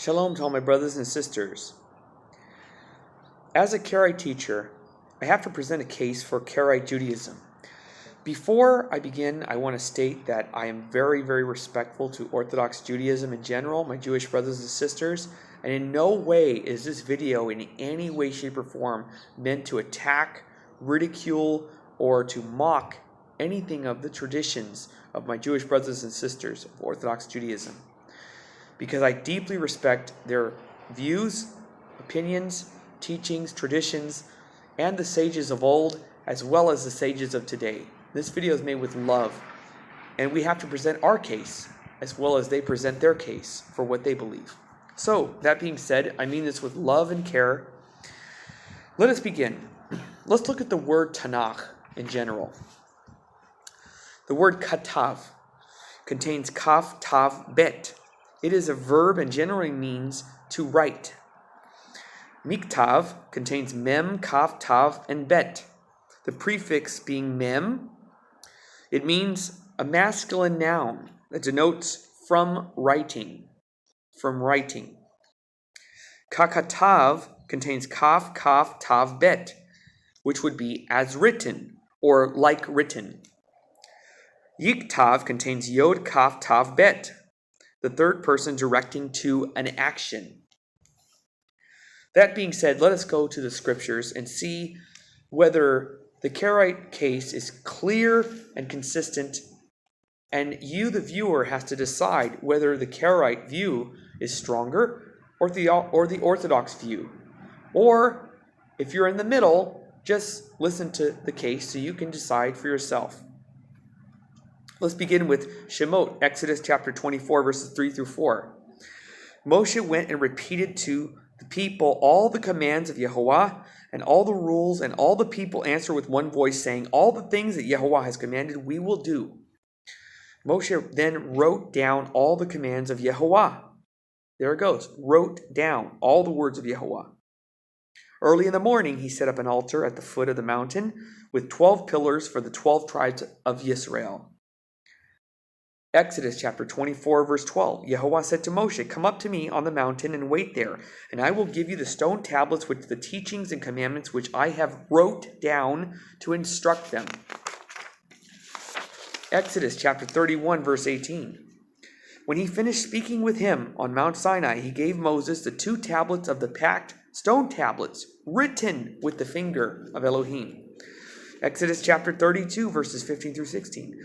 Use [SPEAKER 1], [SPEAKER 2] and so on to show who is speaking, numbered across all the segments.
[SPEAKER 1] Shalom to all my brothers and sisters. As a Karaite teacher, I have to present a case for Karaite Judaism. Before I begin, I want to state that I am very, very respectful to Orthodox Judaism in general, my Jewish brothers and sisters, and in no way is this video in any way, shape, or form meant to attack, ridicule, or to mock anything of the traditions of my Jewish brothers and sisters of Orthodox Judaism, because I deeply respect their views, opinions, teachings, traditions, and the sages of old, as well as the sages of today. This video is made with love, and we have to present our case, as well as they present their case for what they believe. So, that being said, I mean this with love and care. Let us begin. Let's look at the word Tanakh in general. The word katav contains kaf, tav, bet. It is a verb and generally means to write. Miktav contains mem, kaf, tav, and bet. The prefix being mem, it means a masculine noun that denotes from writing. From writing. Kakatav contains kaf, kaf, tav, bet, which would be as written or like written. Yiktav contains yod, kaf, tav, bet, the third person directing to an action. That being said, let us go to the scriptures and see whether the Karaite case is clear and consistent, and you, the viewer, has to decide whether the Karaite view is stronger or the Orthodox view. Or, if you're in the middle, just listen to the case so you can decide for yourself. Let's begin with Shemot, Exodus chapter 24, verses 3 through 4. Moshe went and repeated to the people all the commands of Yehovah and all the rules, and all the people answered with one voice, saying, all the things that Yehovah has commanded we will do. Moshe then wrote down all the commands of Yehovah. There it goes. Wrote down all the words of Yehovah. Early in the morning, he set up an altar at the foot of the mountain with 12 pillars for the 12 tribes of Israel. Exodus chapter 24, verse 12. Yehovah said to Moshe, come up to me on the mountain and wait there, and I will give you the stone tablets with the teachings and commandments which I have wrote down to instruct them. Exodus chapter 31, verse 18. When he finished speaking with him on Mount Sinai, he gave Moses the 2 tablets of the pact, stone tablets, written with the finger of Elohim. Exodus chapter 32, verses 15 through 16.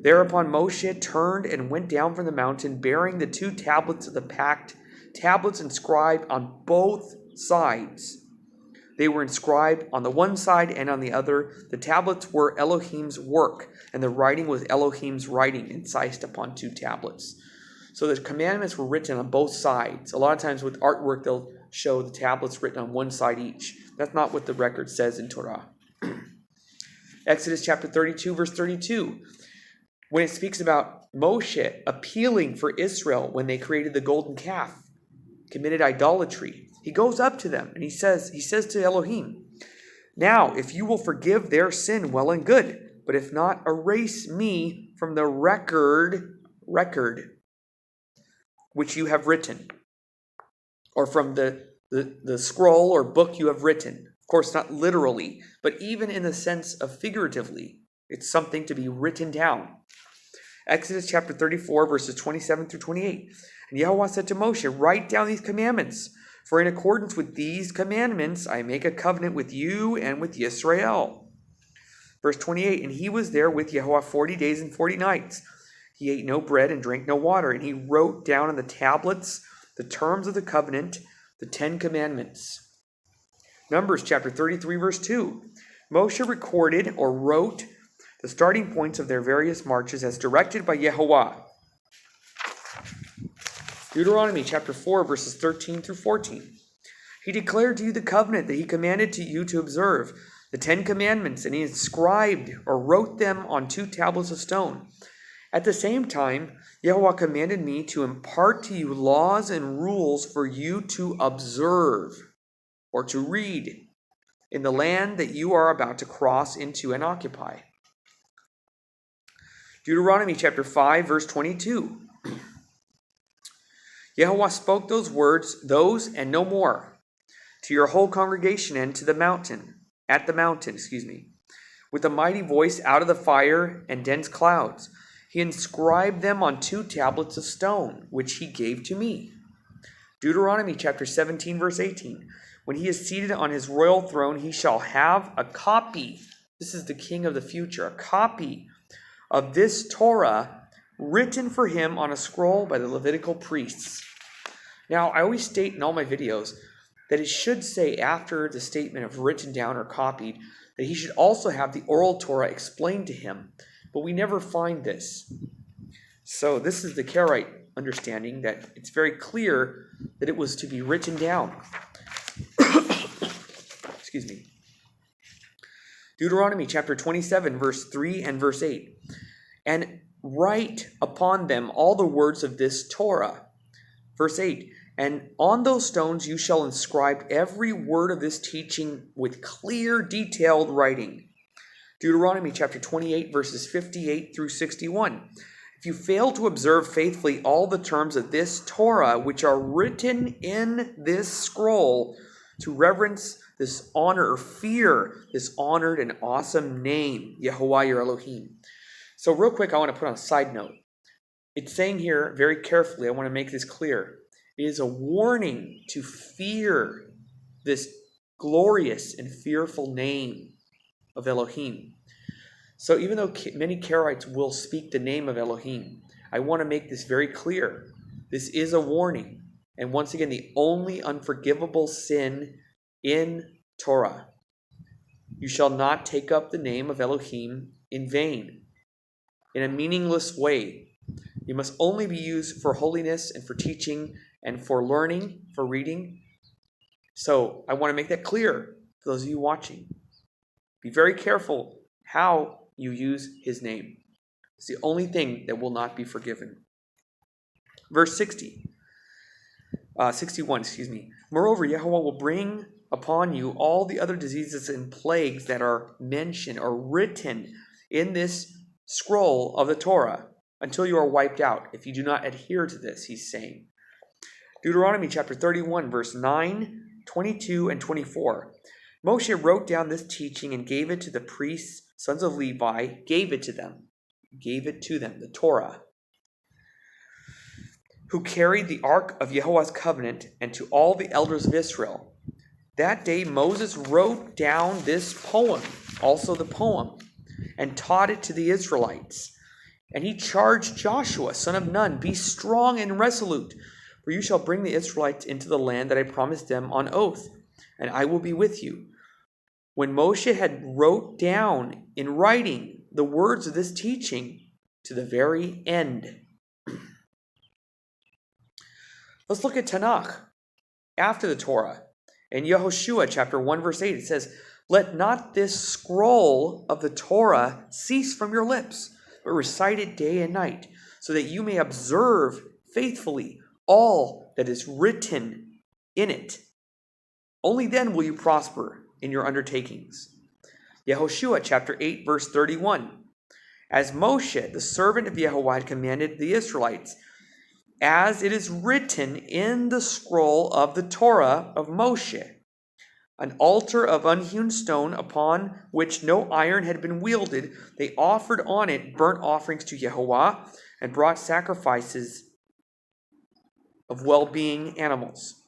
[SPEAKER 1] Thereupon Moshe turned and went down from the mountain, bearing the 2 tablets of the pact, tablets inscribed on both sides. They were inscribed on the one side and on the other. The tablets were Elohim's work, and the writing was Elohim's writing, incised upon 2 tablets. So the commandments were written on both sides. A lot of times with artwork, they'll show the tablets written on one side each. That's not what the record says in Torah. Exodus chapter 32, verse 32. When it speaks about Moshe appealing for Israel when they created the golden calf, committed idolatry, he goes up to them and he says to Elohim, now, if you will forgive their sin, well and good, but if not, erase me from the record which you have written, or from the scroll or book you have written. Of course, not literally, but even in the sense of figuratively, it's something to be written down. Exodus chapter 34, verses 27 through 28. And Yehovah said to Moshe, write down these commandments, for in accordance with these commandments I make a covenant with you and with Yisrael. Verse 28, and he was there with Yehovah 40 days and 40 nights. He ate no bread and drank no water, and he wrote down on the tablets the terms of the covenant, the 10 commandments. Numbers chapter 33, verse 2. Moshe recorded or wrote the starting points of their various marches as directed by Yehovah. Deuteronomy chapter 4, verses 13 through 14. He declared to you the covenant that he commanded to you to observe, the 10 commandments, and he inscribed or wrote them on 2 tablets of stone. At the same time, Yehovah commanded me to impart to you laws and rules for you to observe or to read in the land that you are about to cross into and occupy. Deuteronomy chapter 5, verse 22. Yehovah spoke those words, those and no more, to your whole congregation and to the mountain, with a mighty voice out of the fire and dense clouds. He inscribed them on 2 tablets of stone, which he gave to me. Deuteronomy chapter 17, verse 18. When he is seated on his royal throne, he shall have a copy. This is the king of the future. A copy of this Torah written for him on a scroll by the Levitical priests. Now, I always state in all my videos that it should say after the statement of written down or copied, that he should also have the oral Torah explained to him. But we never find this. So this is the Karaite understanding that it's very clear that it was to be written down. Excuse me. Deuteronomy chapter 27, verse 3 and verse 8. And write upon them all the words of this Torah. Verse 8. And on those stones you shall inscribe every word of this teaching with clear, detailed writing. Deuteronomy chapter 28, verses 58 through 61. If you fail to observe faithfully all the terms of this Torah, which are written in this scroll, to reverence this honor or fear this honored and awesome name, Yehovah your Elohim. So real quick, I want to put on a side note. It's saying here very carefully, I want to make this clear. It is a warning to fear this glorious and fearful name of Elohim. So even though many Karaites will speak the name of Elohim, I want to make this very clear. This is a warning. And once again, the only unforgivable sin in Torah. You shall not take up the name of Elohim in vain, in a meaningless way. You must only be used for holiness and for teaching and for learning, for reading. So I want to make that clear for those of you watching. Be very careful how you use his name. It's the only thing that will not be forgiven. Verse 61. Moreover, Yehovah will bring upon you all the other diseases and plagues that are mentioned or written in this scroll of the Torah until you are wiped out if you do not adhere to this, he's saying. Deuteronomy chapter 31, verse 9, 22, and 24. Moshe wrote down this teaching and gave it to the priests, sons of Levi, gave it to them, the Torah, who carried the ark of Yehovah's covenant, and to all the elders of Israel. That day Moses wrote down this poem, also the poem, and taught it to the Israelites. And he charged Joshua, son of Nun, be strong and resolute, for you shall bring the Israelites into the land that I promised them on oath, and I will be with you. When Moshe had wrote down in writing the words of this teaching to the very end. Let's look at Tanakh after the Torah. In YHWH chapter 1 verse 8 it says, let not this scroll of the Torah cease from your lips, but recite it day and night, so that you may observe faithfully all that is written in it. Only then will you prosper in your undertakings. YHWH chapter 8 verse 31. As Moshe, the servant of Yehovah, had commanded the Israelites, as it is written in the scroll of the Torah of Moshe, an altar of unhewn stone upon which no iron had been wielded, they offered on it burnt offerings to Yehovah and brought sacrifices of well-being animals.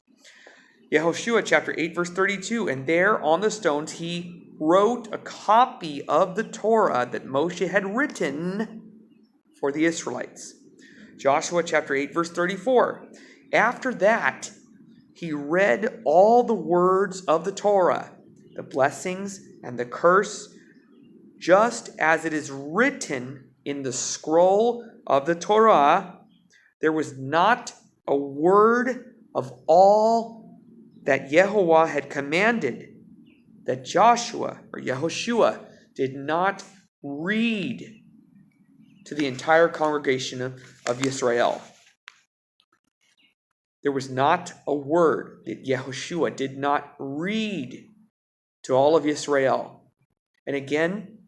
[SPEAKER 1] YHWH chapter 8 verse 32, and there on the stones he wrote a copy of the Torah that Moshe had written for the Israelites. Joshua chapter 8 verse 34, after that he read all the words of the Torah, the blessings and the curse, just as it is written in the scroll of the Torah. There was not a word of all that Yehovah had commanded that Joshua or YHWH did not read to the entire congregation of Israel. There was not a word that YHWH did not read to all of Israel. And again,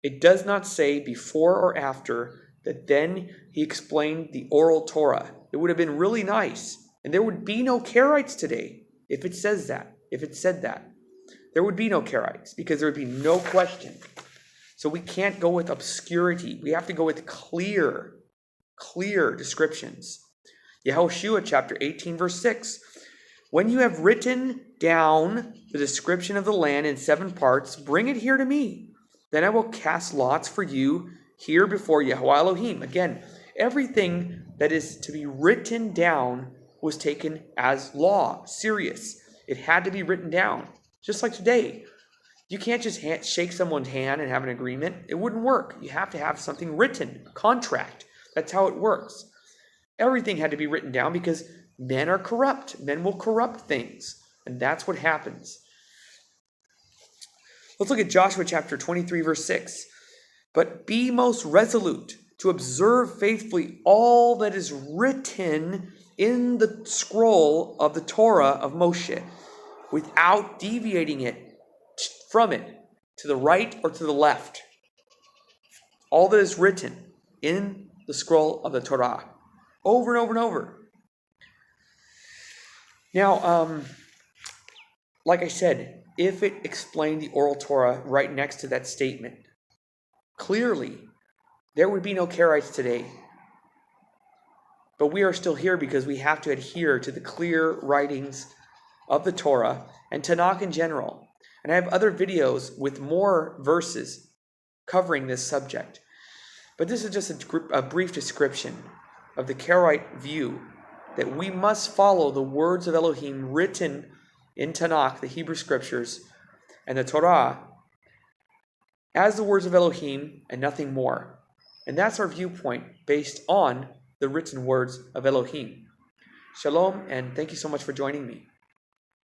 [SPEAKER 1] it does not say before or after that then he explained the oral Torah. It would have been really nice. And there would be no Karaites today if it says that, if it said that. There would be no Karaites because there would be no question. So we can't go with obscurity. We have to go with clear descriptions. YHWH chapter 18 verse 6. When you have written down the description of the land in 7 parts, bring it here to me. Then I will cast lots for you here before Yahweh Elohim. Again, everything that is to be written down was taken as law, serious. It had to be written down. Just like today. You can't just shake someone's hand and have an agreement. It wouldn't work. You have to have something written, a contract. That's how it works. Everything had to be written down because men are corrupt. Men will corrupt things. And that's what happens. Let's look at Joshua chapter 23, verse 6. But be most resolute to observe faithfully all that is written in the scroll of the Torah of Moshe, without deviating it from it to the right or to the left. All that is written in the scroll of the Torah, over and over and over. Now, like I said, if it explained the oral Torah right next to that statement, clearly, there would be no Karaites today. But we are still here because we have to adhere to the clear writings of the Torah and Tanakh in general. And I have other videos with more verses covering this subject. But this is just a brief description of the Karaite view that we must follow the words of Elohim written in Tanakh, the Hebrew Scriptures, and the Torah as the words of Elohim and nothing more. And that's our viewpoint based on the written words of Elohim. Shalom, and thank you so much for joining me.